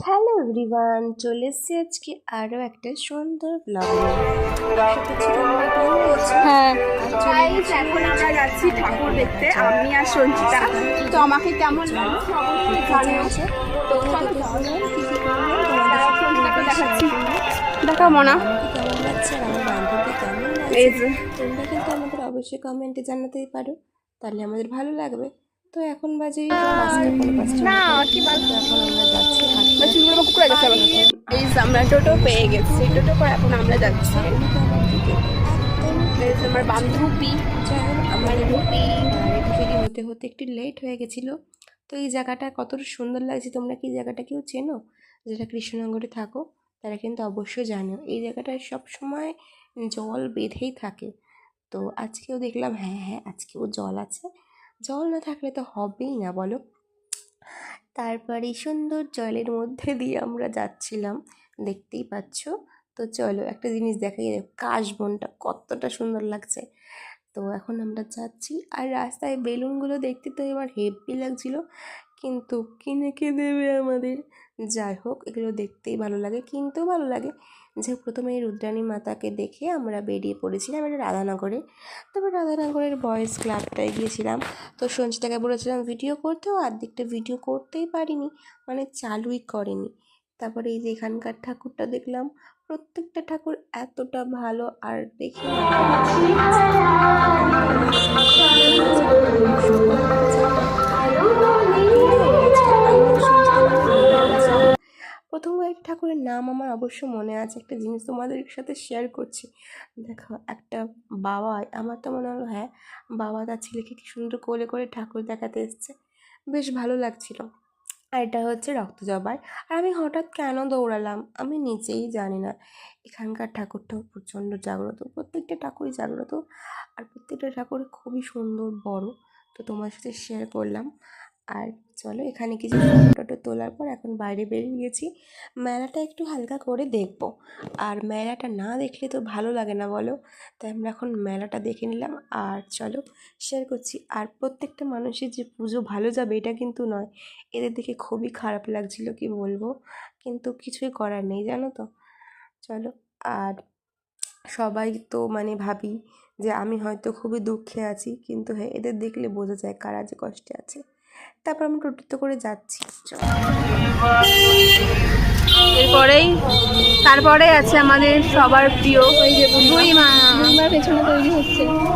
Hello everyone, চলে এসেছি আজকে আরও একটা সুন্দর ব্লগ। হ্যাঁ, এখন আমরা যাচ্ছি ঠাকুর দেখতে, আমি আর সঞ্চিতা। তো আমাকে কেমন লাগছে অবশ্যই জানিও। তো সঞ্চিতাকে দেখাচ্ছি, দেখাবো না কেমন লাগছে আর আমার বান্ধবী কেমন লাগছে তোমরা কিন্তু আমাদের অবশ্যই কমেন্টে জানাতেই পারো, তাহলে আমাদের ভালো লাগবে। তো এখন বাজে 5টা, না কি এখন আমরা যাচ্ছি এই আমরা টোটো পেয়ে গেছি, টোটো করে এখন আমরা যাচ্ছি। আমার বান্ধবী আমার ফেরি হতে হতে একটু লেট হয়ে গেছিলো। তো এই জায়গাটা কতটা সুন্দর লাগছে, তোমরা কি জায়গাটা কেউ চেনো? যারা কৃষ্ণনগরে থাকো তারা কিন্তু অবশ্যই জানো এই জায়গাটায় সব সময় জল বেঁধেই থাকে। তো আজকেও দেখলাম হ্যাঁ আজকেও জল আছে, জল না থাকলে তো হবেই না বলো। তারপরে সুন্দর জলের মধ্যে দিয়ে আমরা যাচ্ছিলাম, দেখতেই পাচ্ছ। তো চলো একটা জিনিস দেখাই, কাশবনটা কতটা সুন্দর লাগছে। তো এখন আমরা যাচ্ছি, আর রাস্তায় বেলুনগুলো দেখতে তো এবার হেভি লাগছিল, কিন্তু কিনে দেবে আমাদের। যাই হোক, এগুলো দেখতেই ভালো লাগে, কিনতেও ভালো লাগে। যে প্রথমে রুদ্রাণী মাতাকে দেখে আমরা বেরিয়ে পড়েছিলাম এটা রাধানগরে। তবে রাধানগরের বয়েজ ক্লাবটায় গিয়েছিলাম। তো সঞ্চিতাকে বলেছিলাম ভিডিও করতেও, আর্ধেকটা ভিডিও করতেই পারিনি, মানে চালুই করেনি। তারপরে এই যে এখানকার ঠাকুরটা দেখলাম, প্রত্যেকটা ঠাকুর এতটা ভালো, আর দেখি প্রথম কয়েকটা ঠাকুরের নাম আমার অবশ্য মনে আছে। একটা জিনিস তোমাদের সাথে শেয়ার করছি, দেখো একটা বাবা, আমার তো মনে হলো হ্যাঁ বাবা তার ছেলেকে কি সুন্দর কোলে করে ঠাকুর দেখাতে এসছে, বেশ ভালো লাগছিল। আর এটা হচ্ছে রক্তজবার। আর আমি হঠাৎ কেন দৌড়ালাম আমি নিজেই জানি না। এখানকার ঠাকুরটাও প্রচণ্ড জাগ্রত, প্রত্যেকটা ঠাকুরই জাগ্রত, আর প্রত্যেকটা ঠাকুর খুবই সুন্দর বড়। তো তোমার সাথে শেয়ার করলাম। আর চলো এখানে কিছু ফটো তোলার পর এখন বাইরে বেরিয়ে গেছি, মেলাটা একটু হালকা করে দেখব। আর মেলাটা না দেখলে তো ভালো লাগে না বলো, তাই আমরা এখন মেলাটা দেখে নিলাম। আর চলো শেয়ার করছি। আর প্রত্যেকটা মানুষের যে পুজো ভালো যাবে এটা কিন্তু নয়, এদের দেখে খুবই খারাপ লাগছিল কি বলবো, কিন্তু কিছুই করার নেই জানো তো। চলো, আর সবাই তো মানে ভাবি যে আমি হয়তো খুবই দুঃখে আছি, কিন্তু হ্যাঁ এদের দেখলে বোঝা যায় কারা যে কষ্টে আছে। তারপর আমরা টোটোতে করে যাচ্ছি। তারপরে আছে আমাদের সবার প্রিয় ওই যে বুড়ি মা পেছনে তৈরি হচ্ছে।